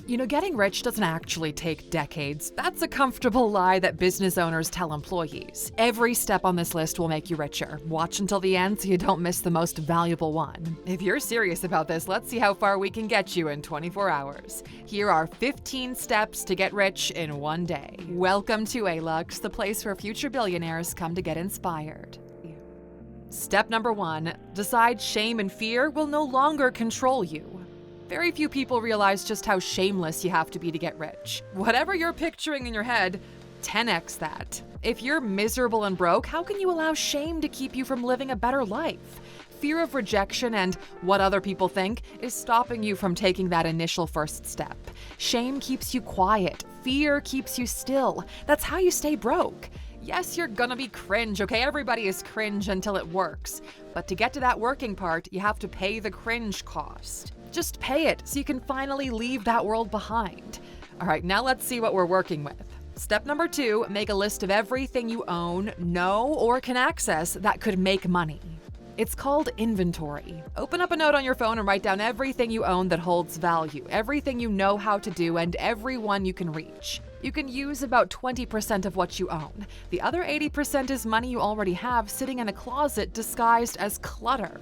Getting rich doesn't actually take decades. That's a comfortable lie that business owners tell employees. Every step on this list will make you richer. Watch until the end so you don't miss the most valuable one. If you're serious about this, let's see how far we can get you in 24 hours. Here are 15 steps to get rich in one day. Welcome to Alux, the place where future billionaires come to get inspired. Step number 1, decide shame and fear will no longer control you. Very few people realize just how shameless you have to be to get rich. Whatever you're picturing in your head, 10x that. If you're miserable and broke, how can you allow shame to keep you from living a better life? Fear of rejection and what other people think is stopping you from taking that initial first step. Shame keeps you quiet. Fear keeps you still. That's how you stay broke. Yes, you're gonna be cringe, okay? Everybody is cringe until it works. But to get to that working part, you have to pay the cringe cost. Just pay it so you can finally leave that world behind. All right, now let's see what we're working with. Step number 2, make a list of everything you own, know, or can access that could make money. It's called inventory. Open up a note on your phone and write down everything you own that holds value, everything you know how to do, and everyone you can reach. You can use about 20% of what you own. The other 80% is money you already have sitting in a closet disguised as clutter.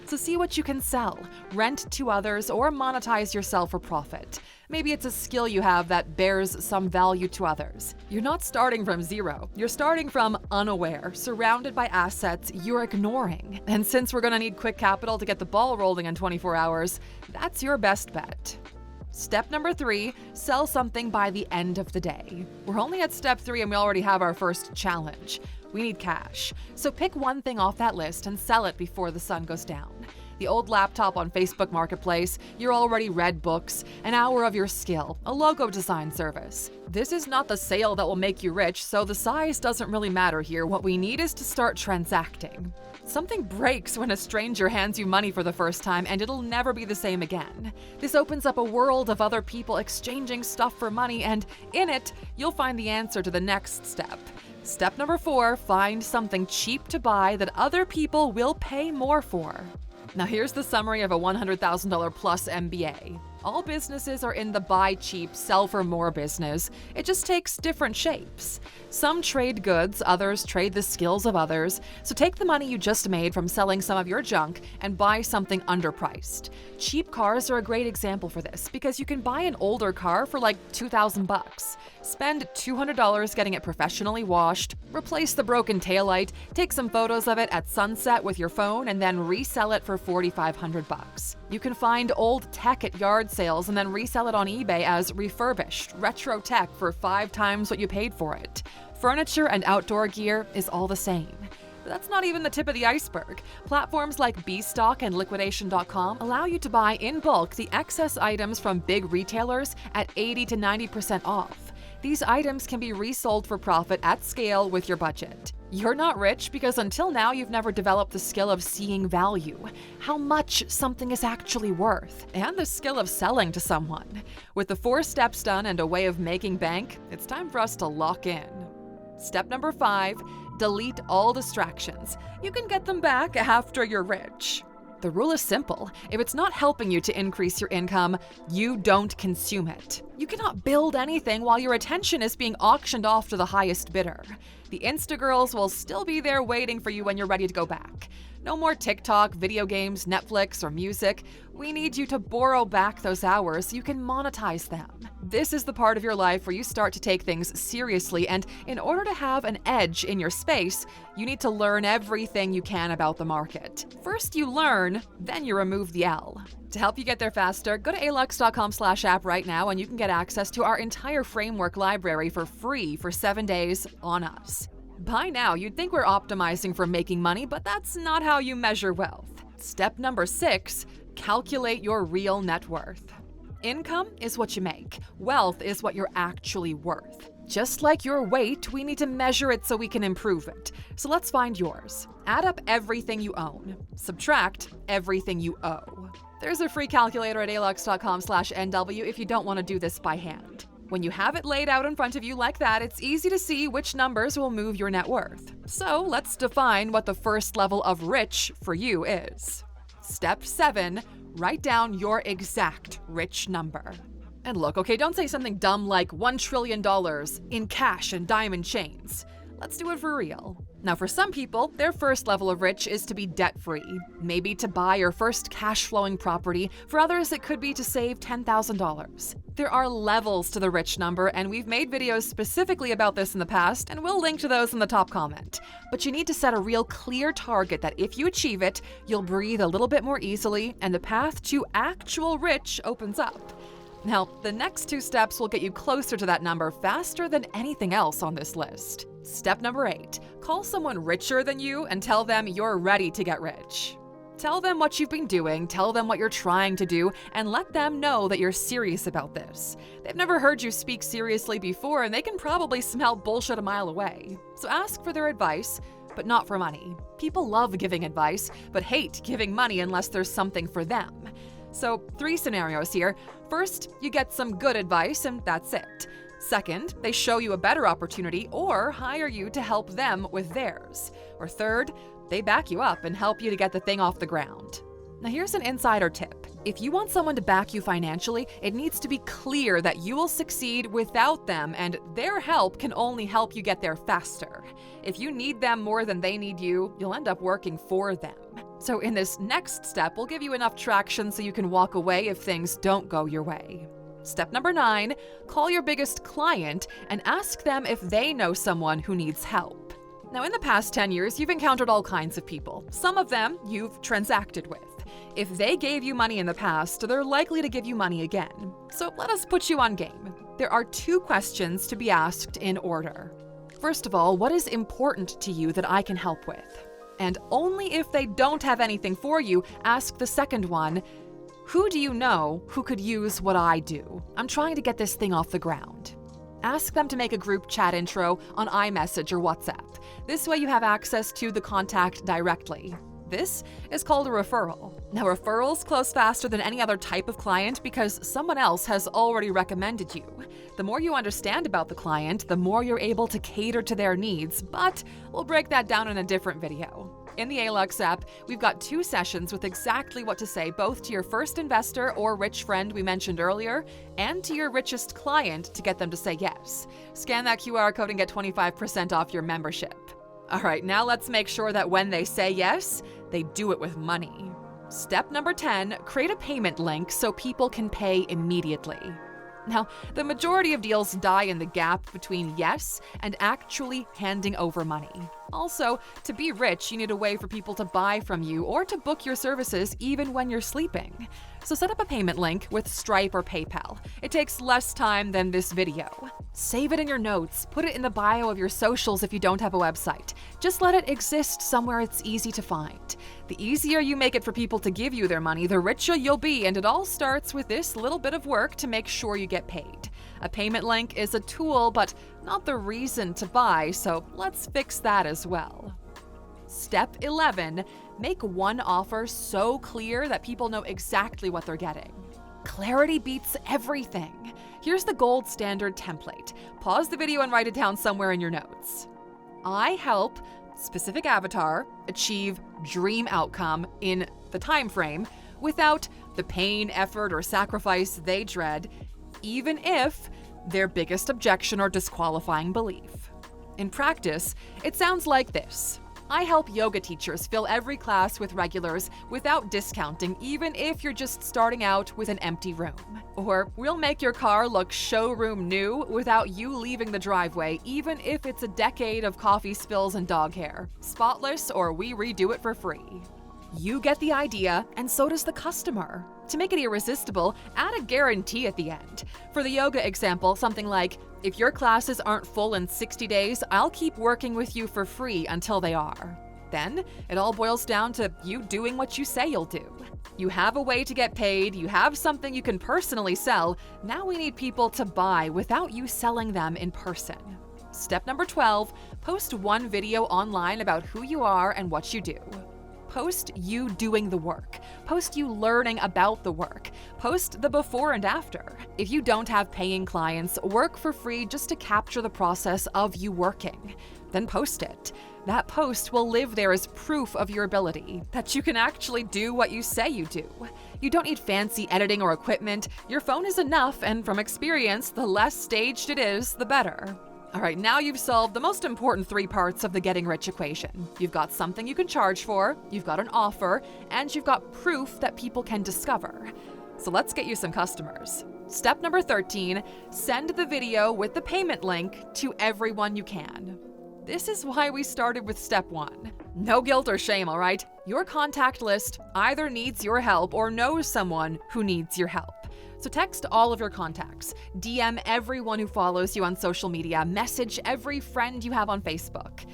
So see what you can sell, rent to others, or monetize yourself for profit. Maybe it's a skill you have that bears some value to others. You're not starting from zero. You're starting from unaware, surrounded by assets you're ignoring. And since we're gonna need quick capital to get the ball rolling in 24 hours, that's your best bet. Step number 3, sell something by the end of the day. We're only at step 3 and we already have our first challenge. We need cash. So pick one thing off that list and sell it before the sun goes down. The old laptop on Facebook Marketplace, your already read books, an hour of your skill, a logo design service. This is not the sale that will make you rich, so the size doesn't really matter here. What we need is to start transacting. Something breaks when a stranger hands you money for the first time, and it'll never be the same again. This opens up a world of other people exchanging stuff for money, and in it, you'll find the answer to the next step. Step number 4, find something cheap to buy that other people will pay more for. Now here's the summary of a $100,000 plus MBA. All businesses are in the buy cheap, sell for more business. It just takes different shapes. Some trade goods, others trade the skills of others. So take the money you just made from selling some of your junk and buy something underpriced. Cheap cars are a great example for this because you can buy an older car for like $2,000. Spend $200 getting it professionally washed, replace the broken taillight, take some photos of it at sunset with your phone, and then resell it for $4,500. You can find old tech at yard sales and then resell it on eBay as refurbished, retro tech for 5 times what you paid for it. Furniture and outdoor gear is all the same. But that's not even the tip of the iceberg. Platforms like Bstock and Liquidation.com allow you to buy in bulk the excess items from big retailers at 80 to 90% off. These items can be resold for profit at scale with your budget. You're not rich because until now you've never developed the skill of seeing value, how much something is actually worth, and the skill of selling to someone. With the 4 steps done and a way of making bank, it's time for us to lock in. Step number 5, delete all distractions. You can get them back after you're rich. The rule is simple. If it's not helping you to increase your income, you don't consume it. You cannot build anything while your attention is being auctioned off to the highest bidder. The Instagirls will still be there waiting for you when you're ready to go back. No more TikTok, video games, Netflix, or music. We need you to borrow back those hours so you can monetize them. This is the part of your life where you start to take things seriously, and in order to have an edge in your space, you need to learn everything you can about the market. First you learn, then you remove the L. To help you get there faster, go to Alux.com/app right now and you can get access to our entire framework library for free for 7 days on us. By now, you'd think we're optimizing for making money, but that's not how you measure wealth. Step number 6, calculate your real net worth. Income is what you make. Wealth is what you're actually worth. Just like your weight, we need to measure it so we can improve it. So let's find yours. Add up everything you own. Subtract everything you owe. There's a free calculator at Alux.com/NW if you don't want to do this by hand. When you have it laid out in front of you like that, it's easy to see which numbers will move your net worth. So let's define what the first level of rich for you is. Step 7, write down your exact rich number. And look, okay, don't say something dumb like $1 trillion in cash and diamond chains. Let's do it for real. Now, for some people, their first level of rich is to be debt-free, maybe to buy your first cash-flowing property. For others, it could be to save $10,000. There are levels to the rich number, and we've made videos specifically about this in the past, and we'll link to those in the top comment. But you need to set a real clear target that if you achieve it, you'll breathe a little bit more easily, and the path to actual rich opens up. Now, the next 2 steps will get you closer to that number faster than anything else on this list. Step number 8, call someone richer than you and tell them you're ready to get rich. Tell them what you've been doing, tell them what you're trying to do, and let them know that you're serious about this. They've never heard you speak seriously before, and they can probably smell bullshit a mile away. So ask for their advice, but not for money. People love giving advice, but hate giving money unless there's something for them. So 3 scenarios here. First, you get some good advice and that's it. Second, they show you a better opportunity or hire you to help them with theirs. Or third, they back you up and help you to get the thing off the ground. Now here's an insider tip. If you want someone to back you financially, it needs to be clear that you will succeed without them and their help can only help you get there faster. If you need them more than they need you, you'll end up working for them. So in this next step, we'll give you enough traction so you can walk away if things don't go your way. Step number 9, call your biggest client and ask them if they know someone who needs help. Now, in the past 10 years, you've encountered all kinds of people. Some of them you've transacted with. If they gave you money in the past, they're likely to give you money again. So let us put you on game. There are 2 questions to be asked in order. First of all, what is important to you that I can help with? And only if they don't have anything for you, ask the second one, who do you know who could use what I do? I'm trying to get this thing off the ground. Ask them to make a group chat intro on iMessage or WhatsApp. This way you have access to the contact directly. This is called a referral. Now, referrals close faster than any other type of client because someone else has already recommended you. The more you understand about the client, the more you're able to cater to their needs, but we'll break that down in a different video. In the Alux app, we've got 2 sessions with exactly what to say both to your first investor or rich friend we mentioned earlier and to your richest client to get them to say yes. Scan that QR code and get 25% off your membership. All right, now let's make sure that when they say yes, they do it with money. Step number 10, create a payment link so people can pay immediately. Now, the majority of deals die in the gap between yes and actually handing over money. Also, to be rich, you need a way for people to buy from you or to book your services even when you're sleeping. So set up a payment link with Stripe or PayPal. It takes less time than this video. Save it in your notes, put it in the bio of your socials if you don't have a website. Just let it exist somewhere it's easy to find. The easier you make it for people to give you their money, the richer you'll be, and it all starts with this little bit of work to make sure you get paid. A payment link is a tool, but not the reason to buy, so let's fix that as well. Step 11, make one offer so clear that people know exactly what they're getting. Clarity beats everything. Here's the gold standard template. Pause the video and write it down somewhere in your notes. I help specific avatar achieve dream outcome in the time frame without the pain, effort, or sacrifice they dread, even if their biggest objection or disqualifying belief. In practice, it sounds like this. I help yoga teachers fill every class with regulars without discounting, even if you're just starting out with an empty room. Or we'll make your car look showroom new without you leaving the driveway, even if it's a decade of coffee spills and dog hair. Spotless, or we redo it for free. You get the idea, and so does the customer. To make it irresistible, add a guarantee at the end. For the yoga example, something like, if your classes aren't full in 60 days, I'll keep working with you for free until they are. Then, it all boils down to you doing what you say you'll do. You have a way to get paid, you have something you can personally sell, now we need people to buy without you selling them in person. Step number 12, post one video online about who you are and what you do. Post you doing the work. Post you learning about the work. Post the before and after. If you don't have paying clients, work for free just to capture the process of you working. Then post it. That post will live there as proof of your ability, that you can actually do what you say you do. You don't need fancy editing or equipment. Your phone is enough, and from experience, the less staged it is, the better. All right, now you've solved the most important 3 parts of the getting rich equation. You've got something you can charge for, you've got an offer, and you've got proof that people can discover. So let's get you some customers. Step number 13, send the video with the payment link to everyone you can. This is why we started with step 1. No guilt or shame, all right? Your contact list either needs your help or knows someone who needs your help. So text all of your contacts, DM everyone who follows you on social media, message every friend you have on Facebook.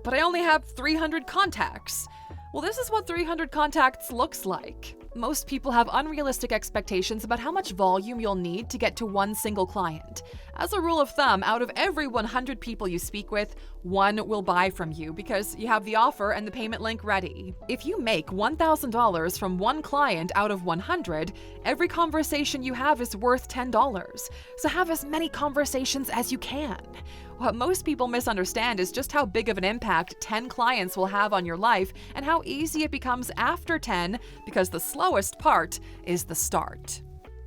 But I only have 300 contacts. Well, this is what 300 contacts looks like. Most people have unrealistic expectations about how much volume you'll need to get to one single client. As a rule of thumb, out of every 100 people you speak with, 1 will buy from you because you have the offer and the payment link ready. If you make $1,000 from 1 client out of 100, every conversation you have is worth $10. So have as many conversations as you can. What most people misunderstand is just how big of an impact 10 clients will have on your life and how easy it becomes after 10, because the slowest part is the start.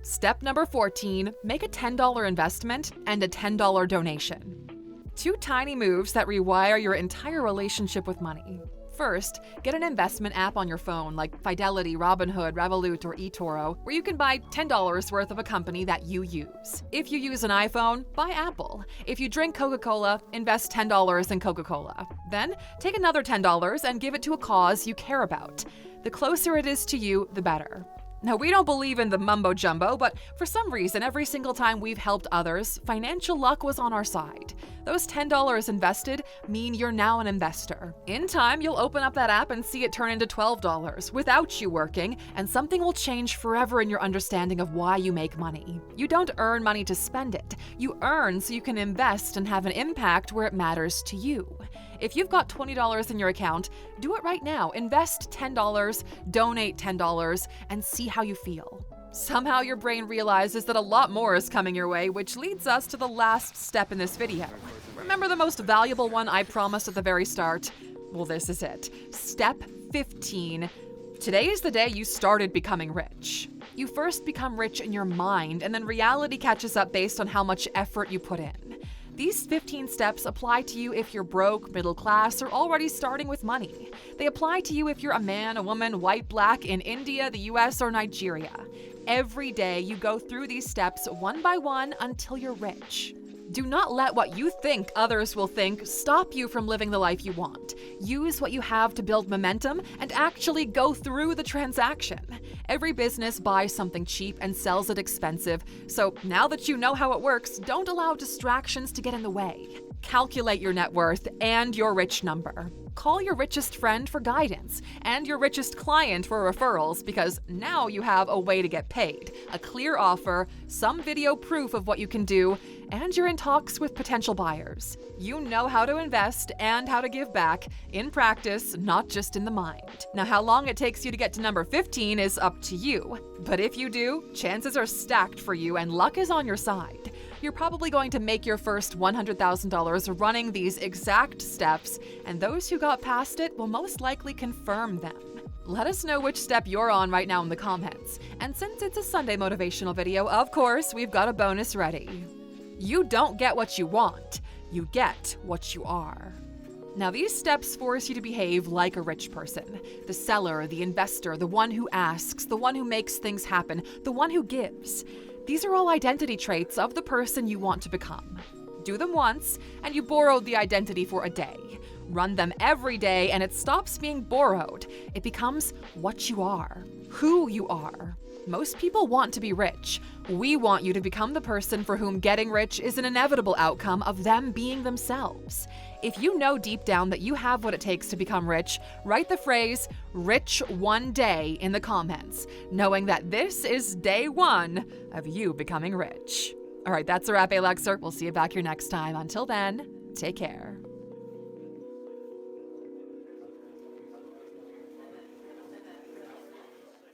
Step number 14, make a $10 investment and a $10 donation. 2 tiny moves that rewire your entire relationship with money. First, get an investment app on your phone like Fidelity, Robinhood, Revolut, or eToro, where you can buy $10 worth of a company that you use. If you use an iPhone, buy Apple. If you drink Coca-Cola, invest $10 in Coca-Cola. Then, take another $10 and give it to a cause you care about. The closer it is to you, the better. Now, we don't believe in the mumbo-jumbo, but for some reason, every single time we've helped others, financial luck was on our side. Those $10 invested mean you're now an investor. In time, you'll open up that app and see it turn into $12 without you working, and something will change forever in your understanding of why you make money. You don't earn money to spend it. You earn so you can invest and have an impact where it matters to you. If you've got $20 in your account, do it right now. Invest $10, donate $10, and see how you feel. Somehow your brain realizes that a lot more is coming your way, which leads us to the last step in this video. Remember the most valuable one I promised at the very start? Well, this is it. Step 15. Today is the day you started becoming rich. You first become rich in your mind, and then reality catches up based on how much effort you put in. These 15 steps apply to you if you're broke, middle class, or already starting with money. They apply to you if you're a man, a woman, white, black, in India, the US, or Nigeria. Every day you go through these steps one by one until you're rich. Do not let what you think others will think stop you from living the life you want. Use what you have to build momentum and actually go through the transaction. Every business buys something cheap and sells it expensive, so now that you know how it works, don't allow distractions to get in the way. Calculate your net worth and your rich number. Call your richest friend for guidance and your richest client for referrals, because now you have a way to get paid, a clear offer, some video proof of what you can do, and you're in talks with potential buyers. You know how to invest and how to give back in practice, not just in the mind. Now, how long it takes you to get to number 15 is up to you. But if you do, chances are stacked for you and luck is on your side. You're probably going to make your first $100,000 running these exact steps, and those who got past it will most likely confirm them. Let us know which step you're on right now in the comments. And since it's a Sunday motivational video, of course, we've got a bonus ready. You don't get what you want, you get what you are. Now, these steps force you to behave like a rich person. The seller, the investor, the one who asks, the one who makes things happen, the one who gives. These are all identity traits of the person you want to become. Do them once, and you borrowed the identity for a day. Run them every day, and it stops being borrowed. It becomes what you are, who you are. Most people want to be rich. We want you to become the person for whom getting rich is an inevitable outcome of them being themselves. If you know deep down that you have what it takes to become rich, write the phrase "rich one day" in the comments, knowing that this is day one of you becoming rich. All right, that's a wrap, Aluxer. We'll see you back here next time. Until then, take care.